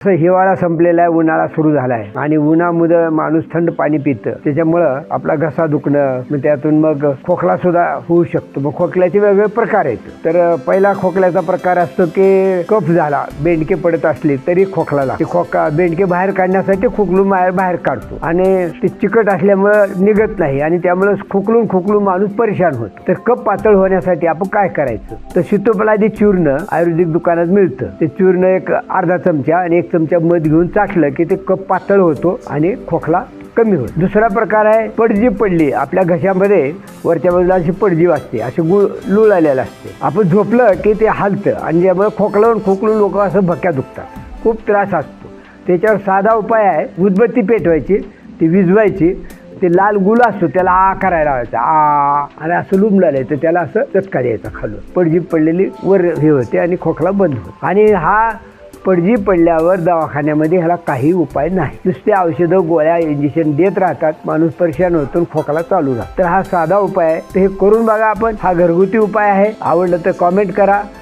हिवाळा संपलेला आहे, उन्हाळा सुरू झालाय आणि उन्हामुळे माणूस थंड पाणी पितं, त्याच्यामुळं आपला घसा दुखणं, मग त्यातून मग खोकला सुद्धा होऊ शकतो. मग खोकल्याचे वेगवेगळे प्रकार आहेत. तर पहिला खोकल्याचा प्रकार असतो की कफ झाला, बेंडके पडत असले तरी खोकला लागतो. बेंडके बाहेर काढण्यासाठी खोकलून बाहेर काढतो आणि ते चिकट असल्यामुळं निघत नाही आणि त्यामुळे खोकलून माणूस परेशान होतो. तर कफ पातळ होण्यासाठी आपण काय करायचं, तर सीतोपलादी चूर्ण आयुर्वेदिक दुकानात मिळतं. ते चूर्ण एक अर्धा चमचा आणि एक चमचा मध घेऊन चाटलं की ते कफ पातळ होतो आणि खोकला कमी होतो. दुसरा प्रकार आहे पडजीव पडली. आपल्या घशामध्ये वरच्या बाजूला अशी पडजीव असते, अशी लूळ आलेला असते. आपण झोपलं की ते हालतं आणि त्यामुळे खोकलून लोक असं भक्या दुखतात, खूप त्रास असतो. त्याच्यावर साधा उपाय आहे, उदबत्ती पेटवायची, ती विझवायची, ते लाल गुल असतो त्याला आ करायला लावायचा, आ आणि असं लुमलाय तर त्याला असं चटका द्यायचा खालून, पडजीव पडलेली वर हे होते आणि खोकला बंद होतो. आणि हा पडजी पडल्यावर दवाखान्यामध्ये ह्याला काही उपाय नाही, नुसते औषधं गोळ्या इंजेक्शन देत राहतात, माणूस परेशान होतो, खोकला चालू राहतो. तर हा साधा उपाय आहे, तर हे करून बघा आपण. हा घरगुती उपाय आहे. आवडलं तर कॉमेंट करा.